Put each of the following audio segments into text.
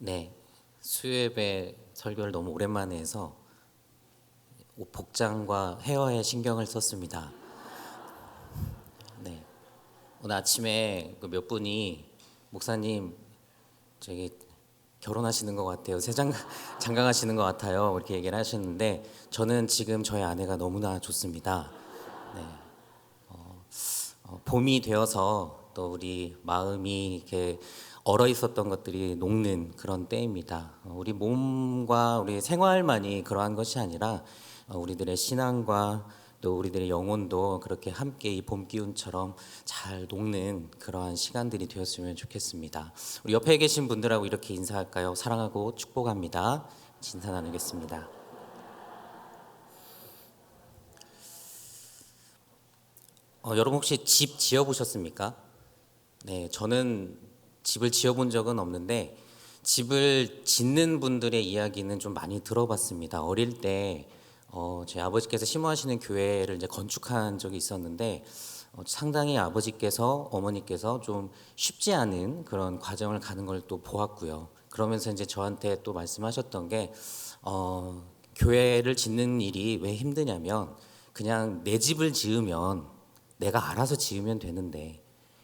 네, 수요예배 설교를 너무 오랜만에 해서 복장과 헤어에 신경을 썼습니다. 네, 오늘 아침에 그 몇 분이 목사님 저기 결혼하시는 것 같아요. 새 장가가시는 것 같아요. 이렇게 얘기를 하시는데 저는 지금 저희 아내가 너무나 좋습니다. 네, 봄이 되어서 또 우리 마음이 이렇게 얼어 있었던 것들이 녹는 그런 때입니다. 우리 몸과 우리 생활만이 그러한 것이 아니라 우리들의 신앙과 또 우리들의 영혼도 그렇게 함께 이 봄 기운처럼 잘 녹는 그러한 시간들이 되었으면 좋겠습니다. 우리 옆에 계신 분들하고 이렇게 인사할까요? 사랑하고 축복합니다. 인사 나누겠습니다. 여러분 혹시 집 지어 보셨습니까? 네, 저는 집을 지어본 적은 없는데 집을 짓는 분들의 이야기는 좀 많이 들어봤습니다. 어릴 때 저희 아버지께서 심호하시는 교회를 이제 건축한 적이 있었는데 상당히 아버지께서 어머니께서 좀 쉽지 않은 그런 과정을 가는 걸 또 보았고요. 그러면서 이제 저한테 또 말씀하셨던 게 교회를 짓는 일이 왜 힘드냐면 그냥 내 집을 지으면 내가 알아서 지으면 되는데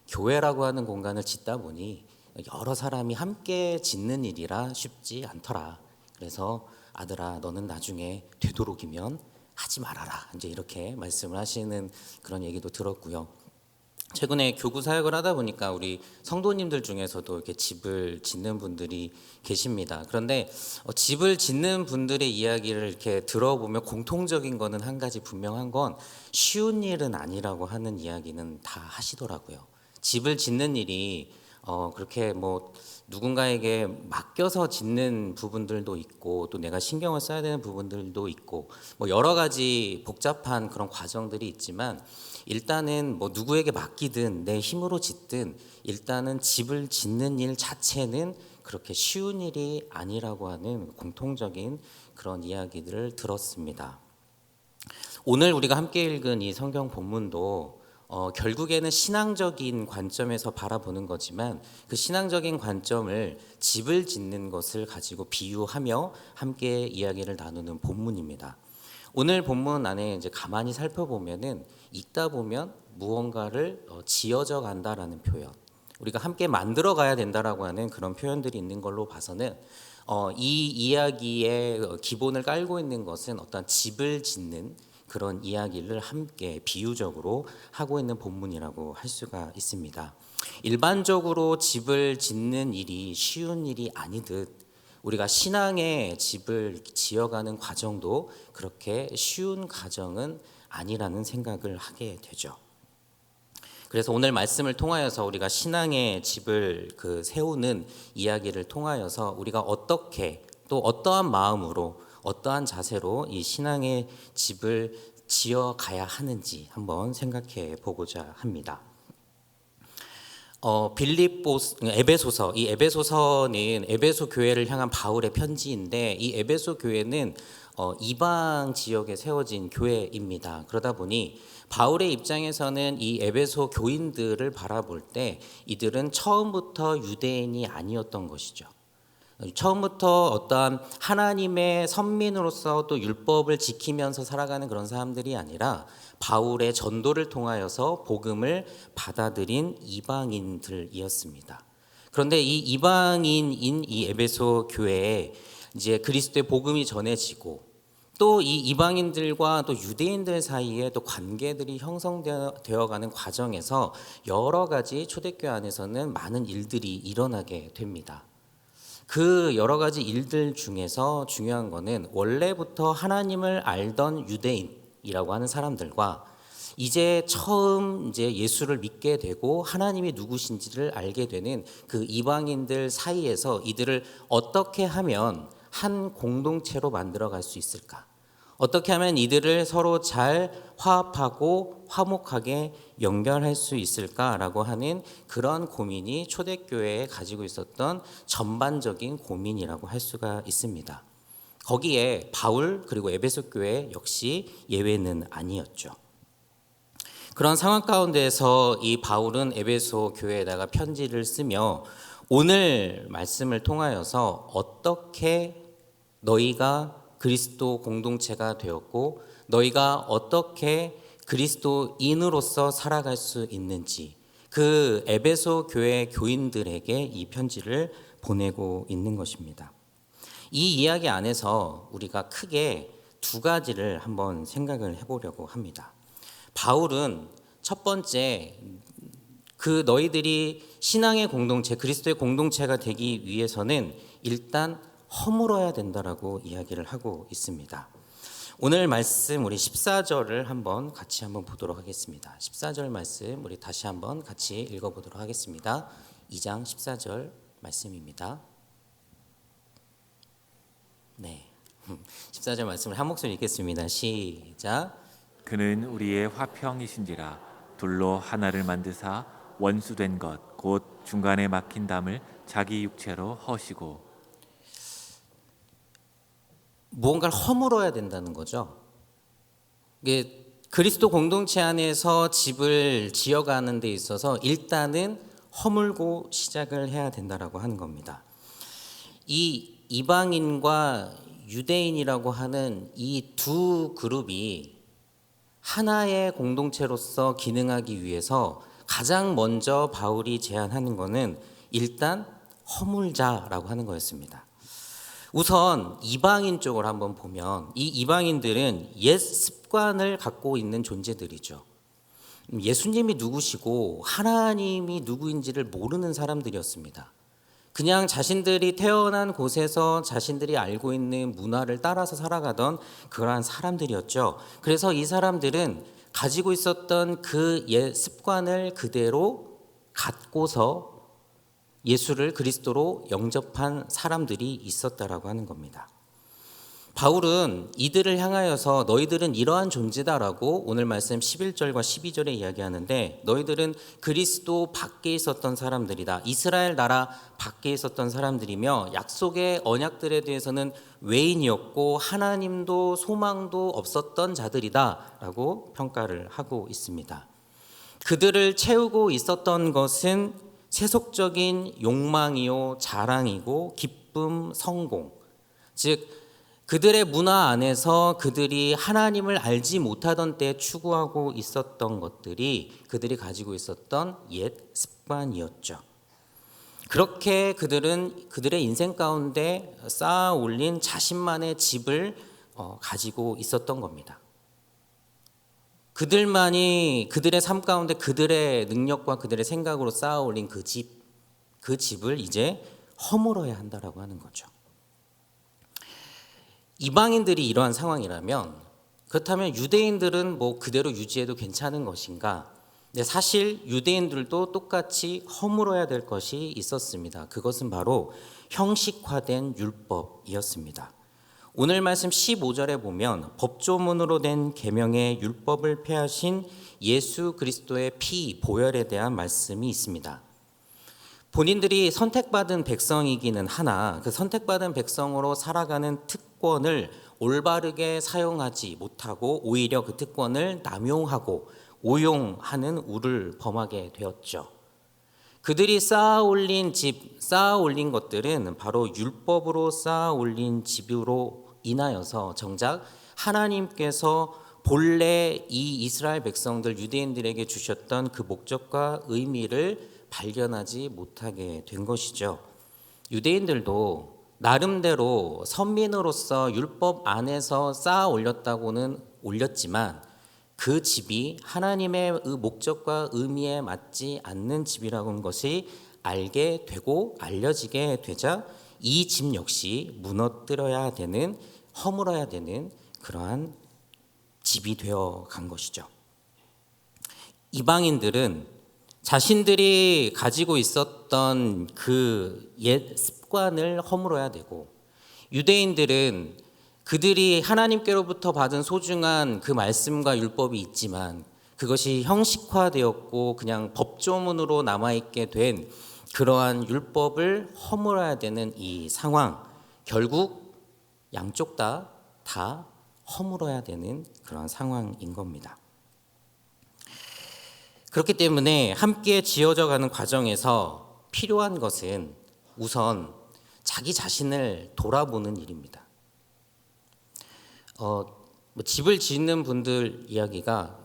교회라고 하는 공간을 짓다 보니 여러 사람이 함께 짓는 일이라 쉽지 않더라. 그래서 아들아 너는 나중에 되도록이면 하지 말아라. 이제 이렇게 말씀을 하시는 그런 얘기도 들었고요. 최근에 교구 사역을 하다 보니까 우리 성도님들 중에서도 이렇게 집을 짓는 분들이 계십니다. 그런데 집을 짓는 분들의 이야기를 이렇게 들어보면 공통적인 거는 한 가지 분명한 건 쉬운 일은 아니라고 하는 이야기는 다 하시더라고요. 집을 짓는 일이 그렇게 뭐 누군가에게 맡겨서 짓는 부분들도 있고 또 내가 신경을 써야 되는 부분들도 있고 뭐 여러 가지 복잡한 그런 과정들이 있지만 일단은 뭐 누구에게 맡기든 내 힘으로 짓든 일단은 집을 짓는 일 자체는 그렇게 쉬운 일이 아니라고 하는 공통적인 그런 이야기들을 들었습니다. 오늘 우리가 함께 읽은 이 성경 본문도 결국에는 신앙적인 관점에서 바라보는 거지만 그 신앙적인 관점을 집을 짓는 것을 가지고 비유하며 함께 이야기를 나누는 본문입니다. 오늘 본문 안에 이제 가만히 살펴보면은 읽다 보면 무언가를 지어져 간다라는 표현, 우리가 함께 만들어 가야 된다라고 하는 그런 표현들이 있는 걸로 봐서는 이 이야기의 기본을 깔고 있는 것은 어떤 집을 짓는 그런 이야기를 함께 비유적으로 하고 있는 본문이라고 할 수가 있습니다. 일반적으로 집을 짓는 일이 쉬운 일이 아니듯 우리가 신앙의 집을 지어가는 과정도 그렇게 쉬운 과정은 아니라는 생각을 하게 되죠. 그래서 오늘 말씀을 통하여서 우리가 신앙의 집을 세우는 이야기를 통하여서 우리가 어떻게 또 어떠한 마음으로 어떠한 자세로 이 신앙의 집을 지어가야 하는지 한번 생각해 보고자 합니다. 에베소서, 이 에베소서는 에베소 교회를 향한 바울의 편지인데 이 에베소 교회는 이방 지역에 세워진 교회입니다. 그러다 보니 바울의 입장에서는 이 에베소 교인들을 바라볼 때 이들은 처음부터 유대인이 아니었던 것이죠. 처음부터 어떠한 하나님의 선민으로서 또 율법을 지키면서 살아가는 그런 사람들이 아니라 바울의 전도를 통하여서 복음을 받아들인 이방인들이었습니다. 그런데 이 이방인인 이 에베소 교회에 이제 그리스도의 복음이 전해지고 또 이 이방인들과 또 유대인들 사이에 또 관계들이 형성되어 가는 과정에서 여러 가지 초대교회 안에서는 많은 일들이 일어나게 됩니다. 그 여러 가지 일들 중에서 중요한 거는 원래부터 하나님을 알던 유대인이라고 하는 사람들과 이제 처음 이제 예수를 믿게 되고 하나님이 누구신지를 알게 되는 그 이방인들 사이에서 이들을 어떻게 하면 한 공동체로 만들어 갈 수 있을까? 어떻게 하면 이들을 서로 잘 화합하고 화목하게 연결할 수 있을까라고 하는 그런 고민이 초대교회에 가지고 있었던 전반적인 고민이라고 할 수가 있습니다. 거기에 바울 그리고 에베소 교회 역시 예외는 아니었죠. 그런 상황 가운데에서 이 바울은 에베소 교회에다가 편지를 쓰며 오늘 말씀을 통하여서 어떻게 너희가 그리스도 공동체가 되었고 너희가 어떻게 그리스도인으로서 살아갈 수 있는지 그 에베소 교회 교인들에게 이 편지를 보내고 있는 것입니다. 이 이야기 안에서 우리가 크게 두 가지를 한번 생각을 해보려고 합니다. 바울은 첫 번째 그 너희들이 신앙의 공동체, 그리스도의 공동체가 되기 위해서는 일단 허물어야 된다라고 이야기를 하고 있습니다. 오늘 말씀 우리 14절을 한번 같이 한번 보도록 하겠습니다. 14절 말씀 우리 다시 한번 같이 읽어보도록 하겠습니다. 2장 14절 말씀입니다. 네, 14절 말씀을 한 목소리 읽겠습니다. 시작. 그는 우리의 화평이신지라 둘로 하나를 만드사 원수된 것 곧 중간에 막힌 담을 자기 육체로 허시고. 무언가를 허물어야 된다는 거죠. 이게 그리스도 공동체 안에서 집을 지어가는 데 있어서 일단은 허물고 시작을 해야 된다라고 하는 겁니다. 이 이방인과 유대인이라고 하는 이 두 그룹이 하나의 공동체로서 기능하기 위해서 가장 먼저 바울이 제안하는 것은 일단 허물자라고 하는 거였습니다. 우선 이방인 쪽을 한번 보면 이 이방인들은 옛 습관을 갖고 있는 존재들이죠. 예수님이 누구시고 하나님이 누구인지를 모르는 사람들이었습니다. 그냥 자신들이 태어난 곳에서 자신들이 알고 있는 문화를 따라서 살아가던 그러한 사람들이었죠. 그래서 이 사람들은 가지고 있었던 그 옛 습관을 그대로 갖고서 예수를 그리스도로 영접한 사람들이 있었다라고 하는 겁니다. 바울은 이들을 향하여서 너희들은 이러한 존재다라고 오늘 말씀 11절과 12절에 이야기하는데 너희들은 그리스도 밖에 있었던 사람들이다. 이스라엘 나라 밖에 있었던 사람들이며 약속의 언약들에 대해서는 외인이었고 하나님도 소망도 없었던 자들이다라고 평가를 하고 있습니다. 그들을 채우고 있었던 것은 세속적인 욕망이요 자랑이고 기쁨, 성공, 즉 그들의 문화 안에서 그들이 하나님을 알지 못하던 때 추구하고 있었던 것들이 그들이 가지고 있었던 옛 습관이었죠. 그렇게 그들은 그들의 인생 가운데 쌓아 올린 자신만의 집을 가지고 있었던 겁니다. 그들만이 그들의 삶 가운데 그들의 능력과 그들의 생각으로 쌓아 올린 그 집을 이제 허물어야 한다라고 하는 거죠. 이방인들이 이러한 상황이라면 그렇다면 유대인들은 뭐 그대로 유지해도 괜찮은 것인가? 근데 사실 유대인들도 똑같이 허물어야 될 것이 있었습니다. 그것은 바로 형식화된 율법이었습니다. 오늘 말씀 15절에 보면 법조문으로 된 계명의 율법을 폐하신 예수 그리스도의 피 보혈에 대한 말씀이 있습니다. 본인들이 선택받은 백성이기는 하나 그 선택받은 백성으로 살아가는 특권을 올바르게 사용하지 못하고 오히려 그 특권을 남용하고 오용하는 우를 범하게 되었죠. 그들이 쌓아 올린 것들은 바로 율법으로 쌓아 올린 집으로 인하여서 정작 하나님께서 본래 이 이스라엘 백성들 유대인들에게 주셨던 그 목적과 의미를 발견하지 못하게 된 것이죠. 유대인들도 나름대로 선민으로서 율법 안에서 쌓아 올렸다고는 올렸지만 그 집이 하나님의 목적과 의미에 맞지 않는 집이라고 하는 것이 알게 되고 알려지게 되자 이 집 역시 무너뜨려야 되는, 허물어야 되는 그러한 집이 되어 간 것이죠. 이방인들은 자신들이 가지고 있었던 그 옛 습관을 허물어야 되고 유대인들은 그들이 하나님께로부터 받은 소중한 그 말씀과 율법이 있지만 그것이 형식화되었고 그냥 법조문으로 남아있게 된 그러한 율법을 허물어야 되는 이 상황, 결국 양쪽 다 허물어야 되는 그런 상황인 겁니다. 그렇기 때문에 함께 지어져 가는 과정에서 필요한 것은 우선 자기 자신을 돌아보는 일입니다. 집을 짓는 분들 이야기가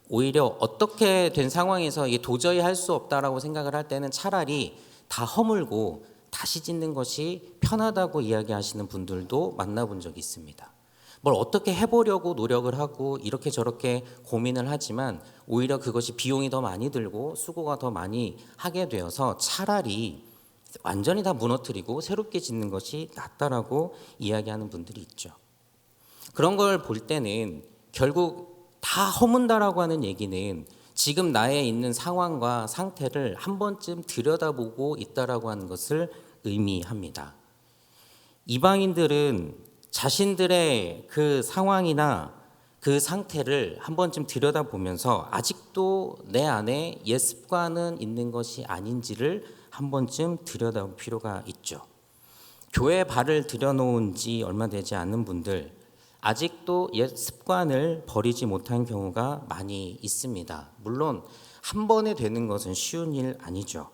오히려 어떻게 된 상황에서 이게 도저히 할 수 없다라고 생각을 할 때는 차라리 다 허물고 다시 짓는 것이 편하다고 이야기하시는 분들도 만나본 적이 있습니다. 뭘 어떻게 해보려고 노력을 하고 이렇게 저렇게 고민을 하지만 오히려 그것이 비용이 더 많이 들고 수고가 더 많이 하게 되어서 차라리 완전히 다 무너뜨리고 새롭게 짓는 것이 낫다라고 이야기하는 분들이 있죠. 그런 걸 볼 때는 결국 다 허문다라고 하는 얘기는 지금 나의 있는 상황과 상태를 한 번쯤 들여다보고 있다라고 하는 것을 의미합니다. 이방인들은 자신들의 그 상황이나 그 상태를 한 번쯤 들여다보면서 아직도 내 안에 옛 습관은 있는 것이 아닌지를 한 번쯤 들여다볼 필요가 있죠. 교회에 발을 들여놓은 지 얼마 되지 않은 분들, 아직도 옛 습관을 버리지 못한 경우가 많이 있습니다. 물론 한 번에 되는 것은 쉬운 일 아니죠.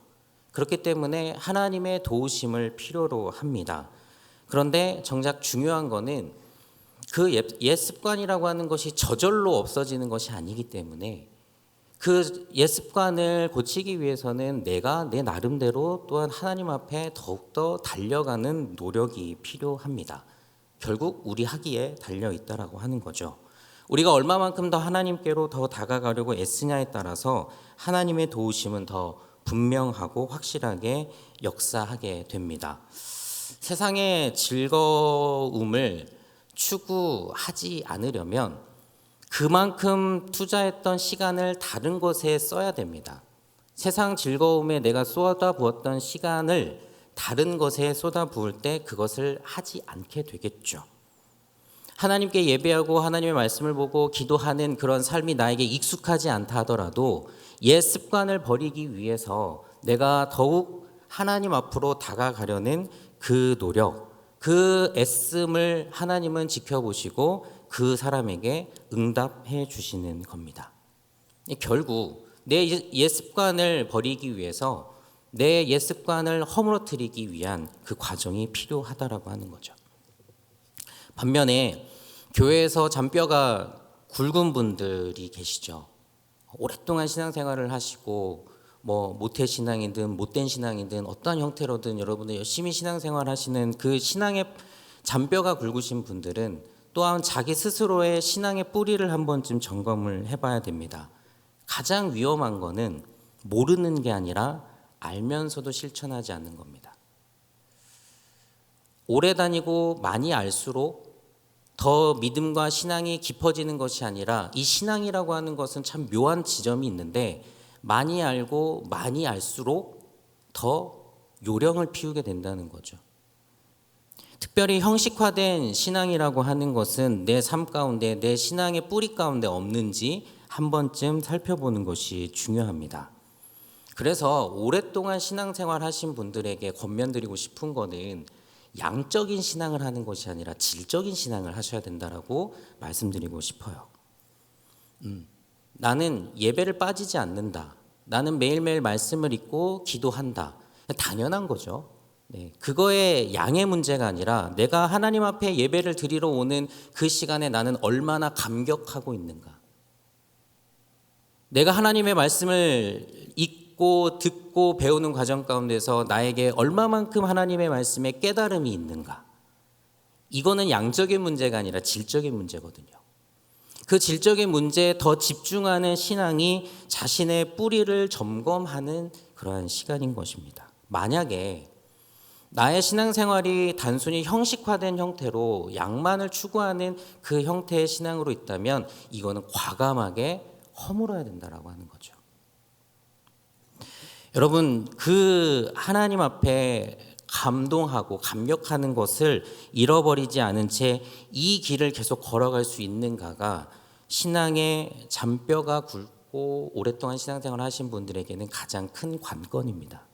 그렇기 때문에 하나님의 도우심을 필요로 합니다. 그런데 정작 중요한 거는 그 옛 습관이라고 하는 것이 저절로 없어지는 것이 아니기 때문에 그 옛 습관을 고치기 위해서는 내가 내 나름대로 또한 하나님 앞에 더욱더 달려가는 노력이 필요합니다. 결국 우리 하기에 달려 있다라고 하는 거죠. 우리가 얼마만큼 더 하나님께로 더 다가가려고 애쓰냐에 따라서 하나님의 도우심은 더 분명하고 확실하게 역사하게 됩니다. 세상의 즐거움을 추구하지 않으려면 그만큼 투자했던 시간을 다른 것에 써야 됩니다. 세상 즐거움에 내가 쏟아부었던 시간을 다른 것에 쏟아부을 때 그것을 하지 않게 되겠죠. 하나님께 예배하고 하나님의 말씀을 보고 기도하는 그런 삶이 나에게 익숙하지 않다 하더라도 옛 습관을 버리기 위해서 내가 더욱 하나님 앞으로 다가가려는 그 노력, 그 애씀을 하나님은 지켜보시고 그 사람에게 응답해 주시는 겁니다. 결국 내 옛 습관을 버리기 위해서 내 옛 습관을 허물어뜨리기 위한 그 과정이 필요하다라고 하는 거죠. 반면에 교회에서 잔뼈가 굵은 분들이 계시죠. 오랫동안 신앙생활을 하시고 모태 신앙이든 못된 신앙이든 어떠한 형태로든 여러분들 열심히 신앙생활 하시는 그 신앙의 잔뼈가 굵으신 분들은 또한 자기 스스로의 신앙의 뿌리를 한 번쯤 점검을 해봐야 됩니다. 가장 위험한 거는 모르는 게 아니라 알면서도 실천하지 않는 겁니다. 오래 다니고 많이 알수록 더 믿음과 신앙이 깊어지는 것이 아니라 이 신앙이라고 하는 것은 참 묘한 지점이 있는데 많이 알고 많이 알수록 더 요령을 피우게 된다는 거죠. 특별히 형식화된 신앙이라고 하는 것은 내 삶 가운데 내 신앙의 뿌리 가운데 없는지 한 번쯤 살펴보는 것이 중요합니다. 그래서 오랫동안 신앙생활 하신 분들에게 권면드리고 싶은 거는 양적인 신앙을 하는 것이 아니라 질적인 신앙을 하셔야 된다라고 말씀드리고 싶어요. 나는 예배를 빠지지 않는다. 나는 매일매일 말씀을 읽고 기도한다. 당연한 거죠. 네, 그거의 양의 문제가 아니라 내가 하나님 앞에 예배를 드리러 오는 그 시간에 나는 얼마나 감격하고 있는가. 내가 하나님의 말씀을 읽고 듣고 배우는 과정 가운데서 나에게 얼마만큼 하나님의 말씀에 깨달음이 있는가. 이거는 양적인 문제가 아니라 질적인 문제거든요. 그 질적인 문제에 더 집중하는 신앙이 자신의 뿌리를 점검하는 그러한 시간인 것입니다. 만약에 나의 신앙생활이 단순히 형식화된 형태로 양만을 추구하는 그 형태의 신앙으로 있다면 이거는 과감하게 허물어야 된다라고 하는 거죠. 여러분, 그 하나님 앞에 감동하고 감격하는 것을 잃어버리지 않은 채 이 길을 계속 걸어갈 수 있는가가 신앙의 잔뼈가 굵고 오랫동안 신앙생활을 하신 분들에게는 가장 큰 관건입니다.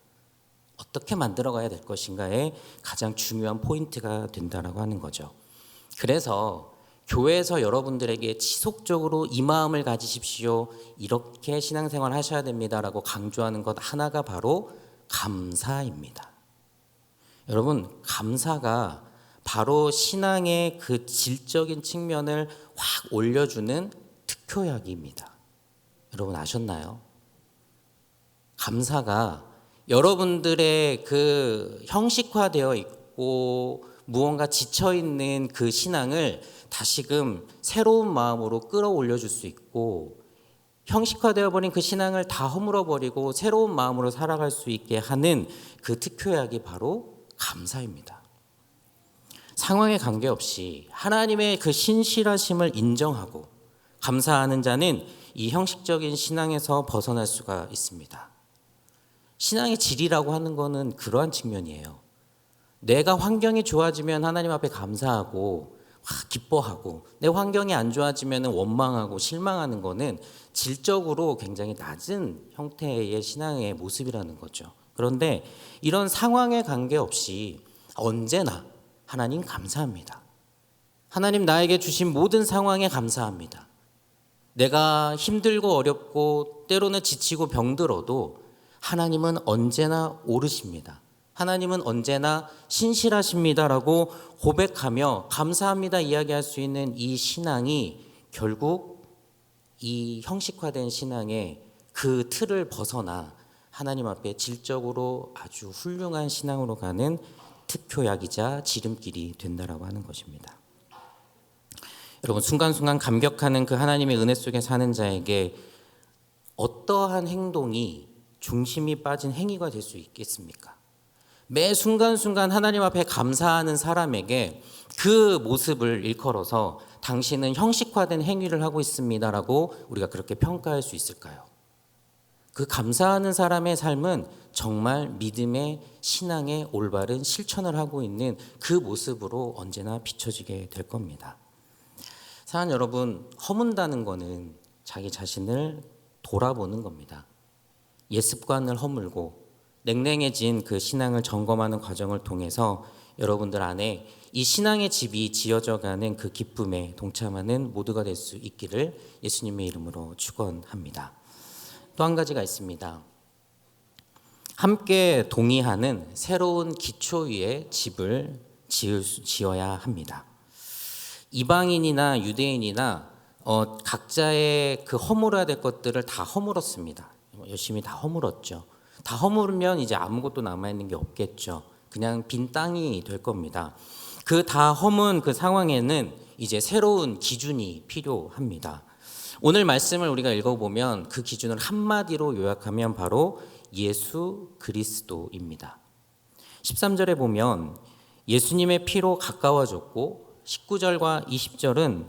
어떻게 만들어가야 될 것인가에 가장 중요한 포인트가 된다라고 하는 거죠. 그래서 교회에서 여러분들에게 지속적으로 이 마음을 가지십시오. 이렇게 신앙생활 하셔야 됩니다라고 강조하는 것 하나가 바로 감사입니다. 여러분, 감사가 바로 신앙의 그 질적인 측면을 확 올려주는 특효약입니다. 여러분 아셨나요? 감사가 여러분들의 그 형식화되어 있고 무언가 지쳐있는 그 신앙을 다시금 새로운 마음으로 끌어올려 줄 수 있고, 형식화되어 버린 그 신앙을 다 허물어 버리고 새로운 마음으로 살아갈 수 있게 하는 그 특효약이 바로 감사입니다. 상황에 관계없이 하나님의 그 신실하심을 인정하고 감사하는 자는 이 형식적인 신앙에서 벗어날 수가 있습니다. 신앙의 질이라고 하는 것은 그러한 측면이에요. 내가 환경이 좋아지면 하나님 앞에 감사하고 기뻐하고, 내 환경이 안 좋아지면 원망하고 실망하는 것은 질적으로 굉장히 낮은 형태의 신앙의 모습이라는 거죠. 그런데 이런 상황에 관계없이 언제나 하나님 감사합니다. 하나님 나에게 주신 모든 상황에 감사합니다. 내가 힘들고 어렵고 때로는 지치고 병들어도 하나님은 언제나 오르십니다. 하나님은 언제나 신실하십니다라고 고백하며 감사합니다 이야기할 수 있는 이 신앙이 결국 이 형식화된 신앙의 그 틀을 벗어나 하나님 앞에 질적으로 아주 훌륭한 신앙으로 가는 특효약이자 지름길이 된다라고 하는 것입니다. 여러분, 순간순간 감격하는 그 하나님의 은혜 속에 사는 자에게 어떠한 행동이 중심이 빠진 행위가 될 수 있겠습니까? 매 순간순간 하나님 앞에 감사하는 사람에게 그 모습을 일컬어서 당신은 형식화된 행위를 하고 있습니다라고 우리가 그렇게 평가할 수 있을까요? 그 감사하는 사람의 삶은 정말 믿음의 신앙의 올바른 실천을 하고 있는 그 모습으로 언제나 비춰지게 될 겁니다. 사랑하는 여러분, 허문다는 것은 자기 자신을 돌아보는 겁니다. 옛습관을 허물고 냉랭해진 그 신앙을 점검하는 과정을 통해서 여러분들 안에 이 신앙의 집이 지어져가는 그 기쁨에 동참하는 모두가 될 수 있기를 예수님의 이름으로 축원합니다. 또 한 가지가 있습니다. 함께 동의하는 새로운 기초 위에 집을 지어야 합니다. 이방인이나 유대인이나 각자의 그 허물어야 될 것들을 다 허물었습니다. 열심히 다 허물었죠. 다 허물면 이제 아무것도 남아있는 게 없겠죠. 그냥 빈 땅이 될 겁니다. 그 다 허문 그 상황에는 이제 새로운 기준이 필요합니다. 오늘 말씀을 우리가 읽어보면 그 기준을 한마디로 요약하면 바로 예수 그리스도입니다. 13절에 보면 예수님의 피로 가까워졌고, 19절과 20절은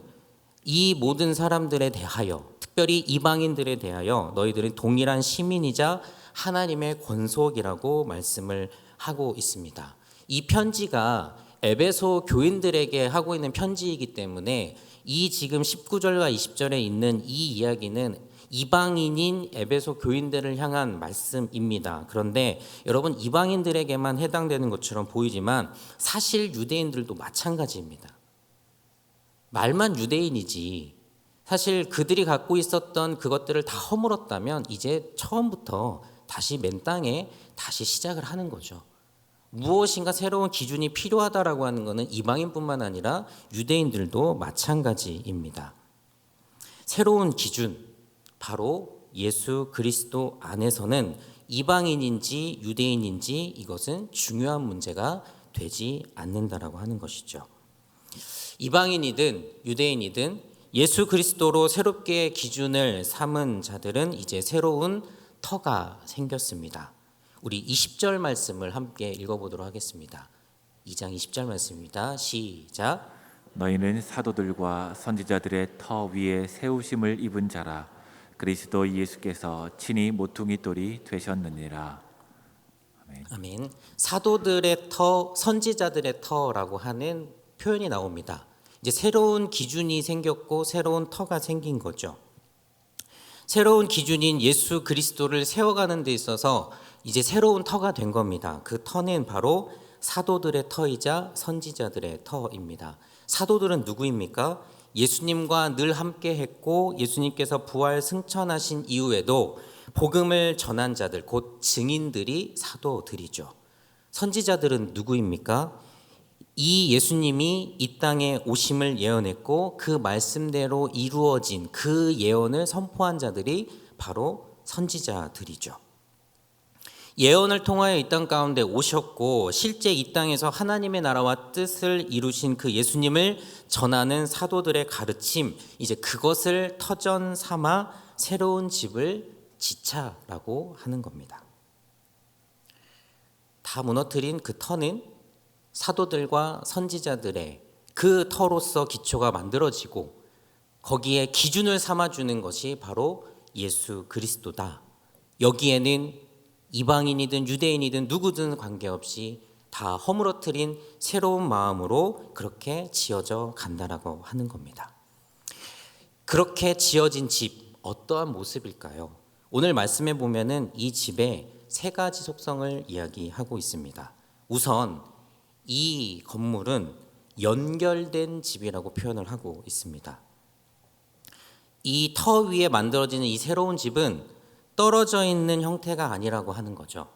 이 모든 사람들에 대하여, 특별히 이방인들에 대하여 너희들은 동일한 시민이자 하나님의 권속이라고 말씀을 하고 있습니다. 이 편지가 에베소 교인들에게 하고 있는 편지이기 때문에 이 지금 19절과 20절에 있는 이 이야기는 이방인인 에베소 교인들을 향한 말씀입니다. 그런데 여러분, 이방인들에게만 해당되는 것처럼 보이지만 사실 유대인들도 마찬가지입니다. 말만 유대인이지 사실 그들이 갖고 있었던 그것들을 다 허물었다면 이제 처음부터 다시 맨 땅에 다시 시작을 하는 거죠. 무엇인가 새로운 기준이 필요하다라고 하는 것은 이방인뿐만 아니라 유대인들도 마찬가지입니다. 새로운 기준, 바로 예수 그리스도 안에서는 이방인인지 유대인인지 이것은 중요한 문제가 되지 않는다라고 하는 것이죠. 이방인이든 유대인이든 예수 그리스도로 새롭게 기준을 삼은 자들은 이제 새로운 터가 생겼습니다. 우리 20절 말씀을 함께 읽어보도록 하겠습니다. 2장 20절 말씀입니다. 시작. 너희는 사도들과 선지자들의 터 위에 세우심을 입은 자라. 그리스도 예수께서 친히 모퉁이 돌이 되셨느니라. 아멘. 아멘. 사도들의 터, 선지자들의 터라고 하는 표현이 나옵니다. 이제 새로운 기준이 생겼고 새로운 터가 생긴 거죠. 새로운 기준인 예수 그리스도를 세워가는 데 있어서 이제 새로운 터가 된 겁니다. 그 터는 바로 사도들의 터이자 선지자들의 터입니다. 사도들은 누구입니까? 예수님과 늘 함께 했고 예수님께서 부활 승천하신 이후에도 복음을 전한 자들, 곧 증인들이 사도들이죠. 선지자들은 누구입니까? 이 예수님이 이 땅에 오심을 예언했고 그 말씀대로 이루어진 그 예언을 선포한 자들이 바로 선지자들이죠. 예언을 통하여 이 땅 가운데 오셨고 실제 이 땅에서 하나님의 나라와 뜻을 이루신 그 예수님을 전하는 사도들의 가르침, 이제 그것을 터전 삼아 새로운 집을 지차라고 하는 겁니다. 다 무너뜨린 그 터는 사도들과 선지자들의 그 터로서 기초가 만들어지고 거기에 기준을 삼아주는 것이 바로 예수 그리스도다. 여기에는 이방인이든 유대인이든 누구든 관계없이 다 허물어뜨린 새로운 마음으로 그렇게 지어져 간다라고 하는 겁니다. 그렇게 지어진 집, 어떠한 모습일까요? 오늘 말씀에 보면은 이 집의 세 가지 속성을 이야기하고 있습니다. 우선 이 건물은 연결된 집이라고 표현을 하고 있습니다. 이 터 위에 만들어지는 이 새로운 집은 떨어져 있는 형태가 아니라고 하는 거죠.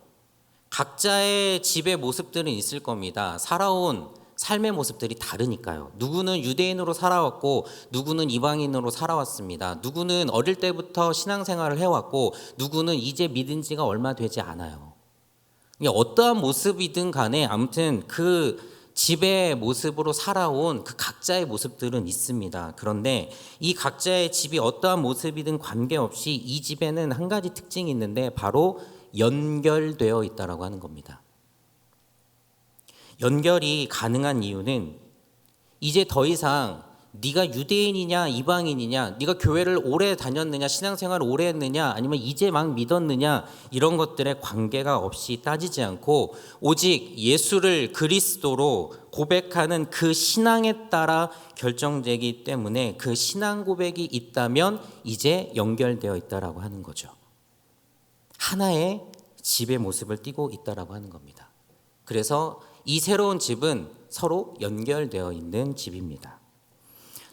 각자의 집의 모습들은 있을 겁니다. 살아온 삶의 모습들이 다르니까요. 누구는 유대인으로 살아왔고 누구는 이방인으로 살아왔습니다. 누구는 어릴 때부터 신앙생활을 해왔고 누구는 이제 믿은 지가 얼마 되지 않아요. 어떠한 모습이든 간에 아무튼 그 집의 모습으로 살아온 그 각자의 모습들은 있습니다. 그런데 이 각자의 집이 어떠한 모습이든 관계없이 이 집에는 한 가지 특징이 있는데 바로 연결되어 있다라고 하는 겁니다. 연결이 가능한 이유는 이제 더 이상 네가 유대인이냐 이방인이냐, 네가 교회를 오래 다녔느냐, 신앙생활을 오래 했느냐, 아니면 이제 막 믿었느냐, 이런 것들의 관계가 없이 따지지 않고 오직 예수를 그리스도로 고백하는 그 신앙에 따라 결정되기 때문에 그 신앙 고백이 있다면 이제 연결되어 있다라고 하는 거죠. 하나의 집의 모습을 띠고 있다라고 하는 겁니다. 그래서 이 새로운 집은 서로 연결되어 있는 집입니다.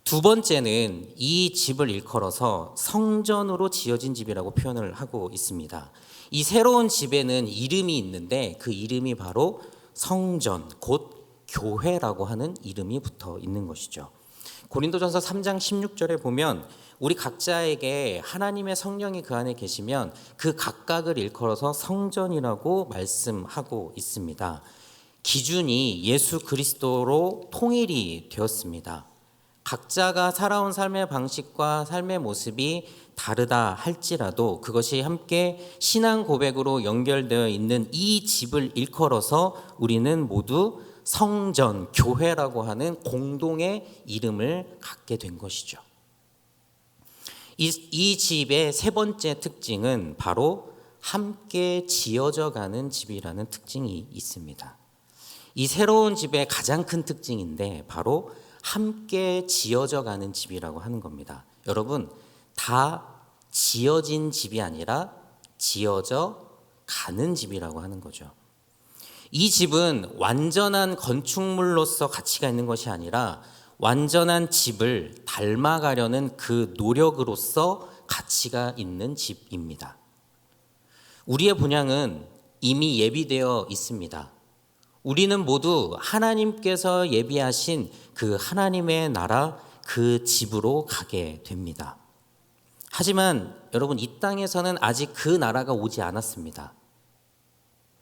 두 번째는 이 집을 일컬어서 성전으로 지어진 집이라고 표현을 하고 있습니다. 이 새로운 집에는 이름이 있는데 그 이름이 바로 성전, 곧 교회라고 하는 이름이 붙어 있는 것이죠. 고린도전서 3장 16절에 보면 우리 각자에게 하나님의 성령이 그 안에 계시면 그 각각을 일컬어서 성전이라고 말씀하고 있습니다. 기준이 예수 그리스도로 통일이 되었습니다. 각자가 살아온 삶의 방식과 삶의 모습이 다르다 할지라도 그것이 함께 신앙 고백으로 연결되어 있는 이 집을 일컬어서 우리는 모두 성전, 교회라고 하는 공동의 이름을 갖게 된 것이죠. 이 집의 세 번째 특징은 바로 함께 지어져 가는 집이라는 특징이 있습니다. 이 새로운 집의 가장 큰 특징인데 바로 함께 지어져 가는 집이라고 하는 겁니다. 여러분, 다 지어진 집이 아니라 지어져 가는 집이라고 하는 거죠. 이 집은 완전한 건축물로서 가치가 있는 것이 아니라 완전한 집을 닮아가려는 그 노력으로서 가치가 있는 집입니다. 우리의 본향은 이미 예비되어 있습니다. 우리는 모두 하나님께서 예비하신 그 하나님의 나라, 그 집으로 가게 됩니다. 하지만 여러분, 이 땅에서는 아직 그 나라가 오지 않았습니다.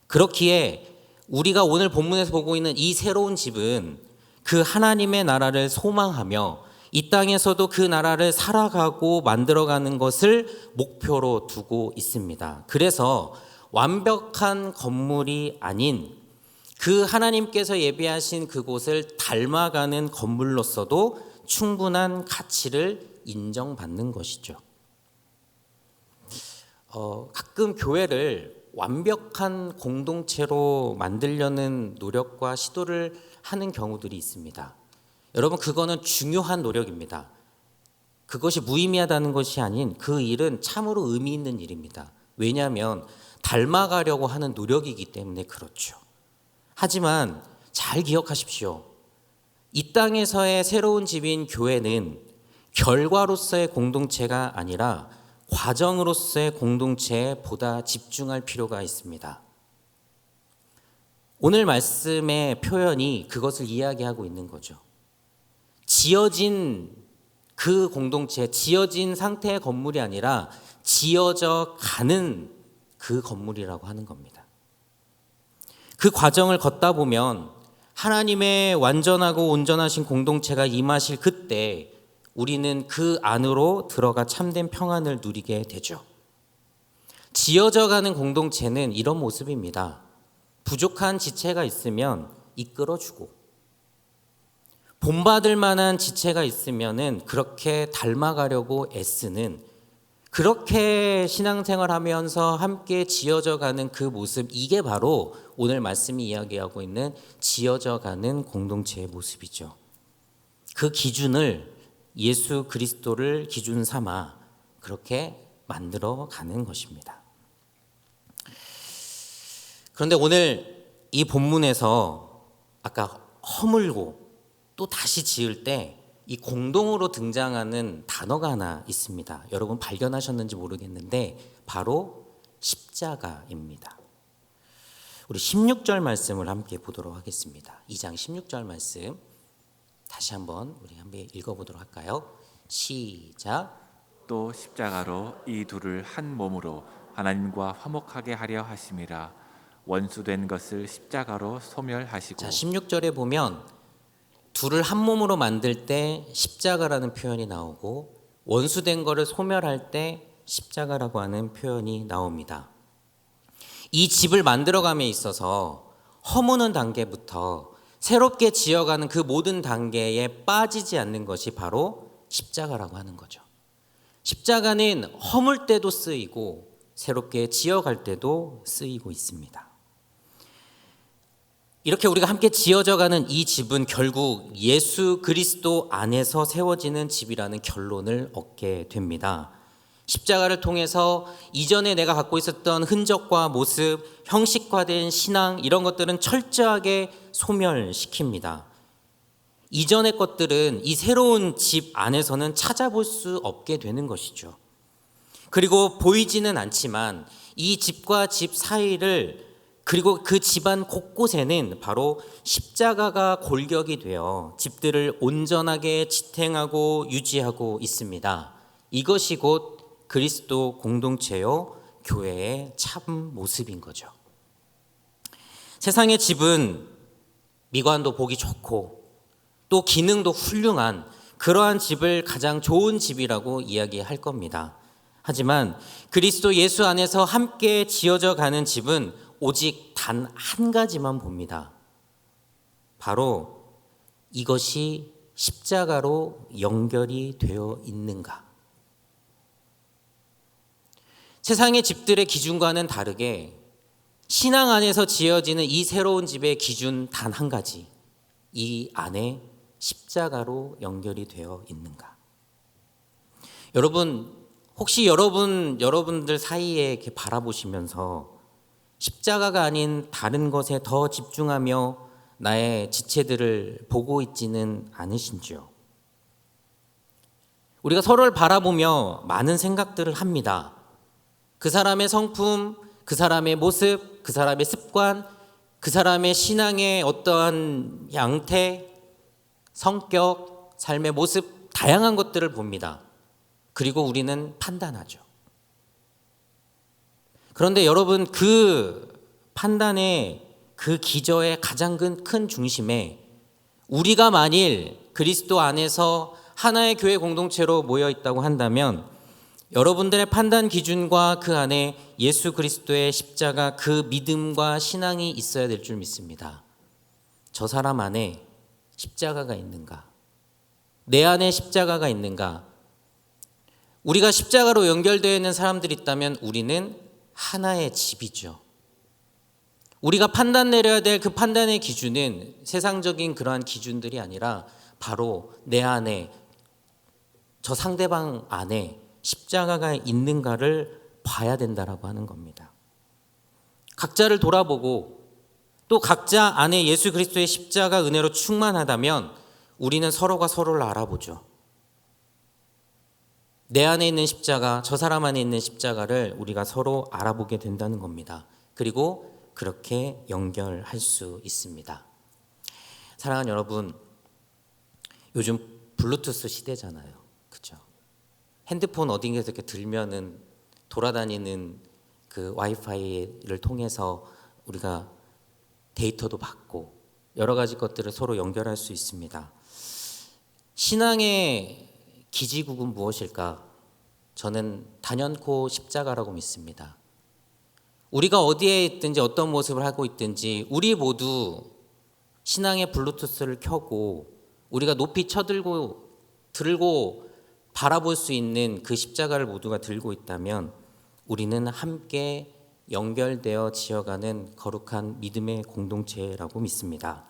그렇기에 우리가 오늘 본문에서 보고 있는 이 새로운 집은 그 하나님의 나라를 소망하며 이 땅에서도 그 나라를 살아가고 만들어가는 것을 목표로 두고 있습니다. 그래서 완벽한 건물이 아닌 그 하나님께서 예비하신 그곳을 닮아가는 건물로서도 충분한 가치를 인정받는 것이죠. 가끔 교회를 완벽한 공동체로 만들려는 노력과 시도를 하는 경우들이 있습니다. 여러분, 그거는 중요한 노력입니다. 그것이 무의미하다는 것이 아닌 그 일은 참으로 의미 있는 일입니다. 왜냐하면 닮아가려고 하는 노력이기 때문에 그렇죠. 하지만 잘 기억하십시오. 이 땅에서의 새로운 집인 교회는 결과로서의 공동체가 아니라 과정으로서의 공동체에 보다 집중할 필요가 있습니다. 오늘 말씀의 표현이 그것을 이야기하고 있는 거죠. 지어진 그 공동체, 지어진 상태의 건물이 아니라 지어져 가는 그 건물이라고 하는 겁니다. 그 과정을 걷다 보면 하나님의 완전하고 온전하신 공동체가 임하실 그때 우리는 그 안으로 들어가 참된 평안을 누리게 되죠. 지어져 가는 공동체는 이런 모습입니다. 부족한 지체가 있으면 이끌어주고, 본받을 만한 지체가 있으면은 그렇게 닮아가려고 애쓰는, 그렇게 신앙생활하면서 함께 지어져 가는 그 모습, 이게 바로 오늘 말씀이 이야기하고 있는 지어져 가는 공동체의 모습이죠. 그 기준을 예수 그리스도를 기준 삼아 그렇게 만들어 가는 것입니다. 그런데 오늘 이 본문에서 아까 허물고 또 다시 지을 때 이 공동으로 등장하는 단어가 하나 있습니다. 여러분 발견하셨는지 모르겠는데 바로 십자가입니다. 우리 16절 말씀을 함께 보도록 하겠습니다. 2장 16절 말씀 다시 한번 우리 함께 읽어보도록 할까요? 시작. 또 십자가로 이 둘을 한 몸으로 하나님과 화목하게 하려 하심이라. 원수된 것을 십자가로 소멸하시고. 자, 16절에 보면 둘을 한 몸으로 만들 때 십자가라는 표현이 나오고 원수된 것을 소멸할 때 십자가라고 하는 표현이 나옵니다. 이 집을 만들어감에 있어서 허무는 단계부터 새롭게 지어가는 그 모든 단계에 빠지지 않는 것이 바로 십자가라고 하는 거죠. 십자가는 허물 때도 쓰이고 새롭게 지어갈 때도 쓰이고 있습니다. 이렇게 우리가 함께 지어져가는 이 집은 결국 예수 그리스도 안에서 세워지는 집이라는 결론을 얻게 됩니다. 십자가를 통해서 이전에 내가 갖고 있었던 흔적과 모습, 형식화된 신앙, 이런 것들은 철저하게 소멸시킵니다. 이전의 것들은 이 새로운 집 안에서는 찾아볼 수 없게 되는 것이죠. 그리고 보이지는 않지만 이 집과 집 사이를, 그리고 그 집안 곳곳에는 바로 십자가가 골격이 되어 집들을 온전하게 지탱하고 유지하고 있습니다. 이것이 곧 그리스도 공동체요 교회의 참 모습인 거죠. 세상의 집은 미관도 보기 좋고 또 기능도 훌륭한 그러한 집을 가장 좋은 집이라고 이야기할 겁니다. 하지만 그리스도 예수 안에서 함께 지어져 가는 집은 오직 단 한 가지만 봅니다. 바로 이것이 십자가로 연결이 되어 있는가. 세상의 집들의 기준과는 다르게 신앙 안에서 지어지는 이 새로운 집의 기준 단 한 가지, 이 안에 십자가로 연결이 되어 있는가. 여러분, 혹시 여러분들 사이에 이렇게 바라보시면서 십자가가 아닌 다른 것에 더 집중하며 나의 지체들을 보고 있지는 않으신지요? 우리가 서로를 바라보며 많은 생각들을 합니다. 그 사람의 성품, 그 사람의 모습, 그 사람의 습관, 그 사람의 신앙의 어떠한 양태, 성격, 삶의 모습, 다양한 것들을 봅니다. 그리고 우리는 판단하죠. 그런데 여러분, 그 판단의 그 기저의 가장 큰 중심에 우리가 만일 그리스도 안에서 하나의 교회 공동체로 모여 있다고 한다면 여러분들의 판단 기준과 그 안에 예수 그리스도의 십자가, 그 믿음과 신앙이 있어야 될 줄 믿습니다. 저 사람 안에 십자가가 있는가? 내 안에 십자가가 있는가? 우리가 십자가로 연결되어 있는 사람들이 있다면 우리는 하나의 집이죠. 우리가 판단 내려야 될 그 판단의 기준은 세상적인 그러한 기준들이 아니라 바로 내 안에, 저 상대방 안에 십자가가 있는가를 봐야 된다라고 하는 겁니다. 각자를 돌아보고 또 각자 안에 예수 그리스도의 십자가 은혜로 충만하다면 우리는 서로가 서로를 알아보죠. 내 안에 있는 십자가, 저 사람 안에 있는 십자가를 우리가 서로 알아보게 된다는 겁니다. 그리고 그렇게 연결할 수 있습니다. 사랑하는 여러분, 요즘 블루투스 시대잖아요. 그렇죠? 핸드폰 어딘가에서 이렇게 들면은 돌아다니는 그 와이파이를 통해서 우리가 데이터도 받고 여러 가지 것들을 서로 연결할 수 있습니다. 신앙의 기지국은 무엇일까? 저는 단연코 십자가라고 믿습니다. 우리가 어디에 있든지 어떤 모습을 하고 있든지 우리 모두 신앙의 블루투스를 켜고 우리가 높이 쳐들고 들고 바라볼 수 있는 그 십자가를 모두가 들고 있다면 우리는 함께 연결되어 지어가는 거룩한 믿음의 공동체라고 믿습니다.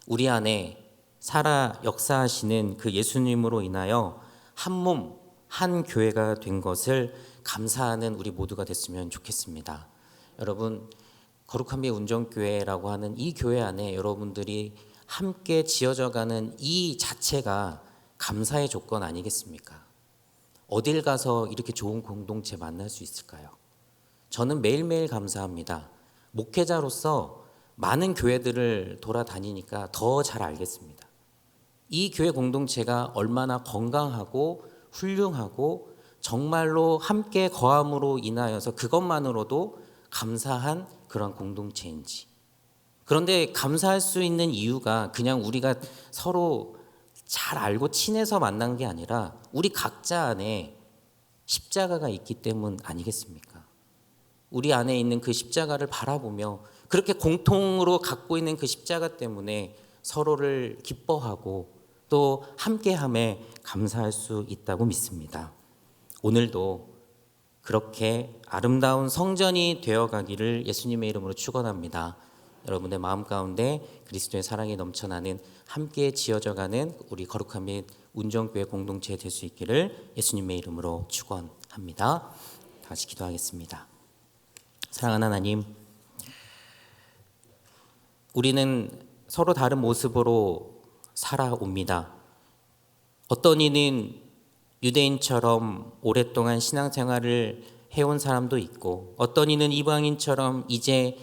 우리 안에 살아 역사하시는 그 예수님으로 인하여 한 몸, 한 교회가 된 것을 감사하는 우리 모두가 됐으면 좋겠습니다. 여러분, 거룩한 빛 운정교회라고 하는 이 교회 안에 여러분들이 함께 지어져가는 이 자체가 감사의 조건 아니겠습니까? 어딜 가서 이렇게 좋은 공동체 만날 수 있을까요? 저는 매일매일 감사합니다. 목회자로서 많은 교회들을 돌아다니니까 더 잘 알겠습니다. 이 교회 공동체가 얼마나 건강하고 훌륭하고 정말로 함께 거함으로 인하여서 그것만으로도 감사한 그런 공동체인지. 그런데 감사할 수 있는 이유가 그냥 우리가 서로 잘 알고 친해서 만난 게 아니라 우리 각자 안에 십자가가 있기 때문 아니겠습니까? 우리 안에 있는 그 십자가를 바라보며 그렇게 공통으로 갖고 있는 그 십자가 때문에 서로를 기뻐하고 또 함께함에 감사할 수 있다고 믿습니다. 오늘도 그렇게 아름다운 성전이 되어가기를 예수님의 이름으로 축원합니다. 여러분의 마음 가운데 그리스도의 사랑이 넘쳐나는 함께 지어져가는 우리 거룩한 및 운정교회 공동체 될 수 있기를 예수님의 이름으로 축원합니다. 다시 기도하겠습니다. 사랑하는 하나님, 우리는 서로 다른 모습으로 살아옵니다. 어떤 이는 유대인처럼 오랫동안 신앙생활을 해온 사람도 있고 어떤 이는 이방인처럼 이제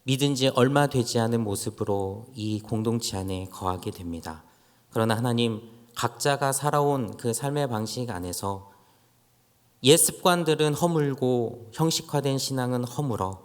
믿은 지 얼마 되지 않은 모습으로 이 공동체 안에 거하게 됩니다. 그러나 하나님, 각자가 살아온 그 삶의 방식 안에서 옛 습관들은 허물고 형식화된 신앙은 허물어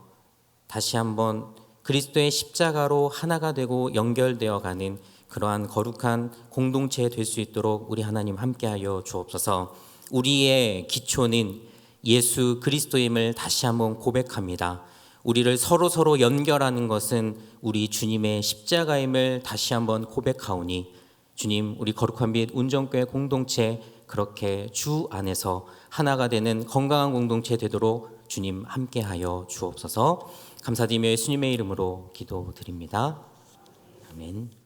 다시 한번 그리스도의 십자가로 하나가 되고 연결되어 가는 그러한 거룩한 공동체 될 수 있도록 우리 하나님 함께하여 주옵소서. 우리의 기초는 예수 그리스도임을 다시 한번 고백합니다. 우리를 서로 연결하는 것은 우리 주님의 십자가임을 다시 한번 고백하오니 주님, 우리 거룩한 빛 운정교회 공동체 그렇게 주 안에서 하나가 되는 건강한 공동체 되도록 주님 함께하여 주옵소서. 감사드리며 예수님의 이름으로 기도드립니다. 아멘.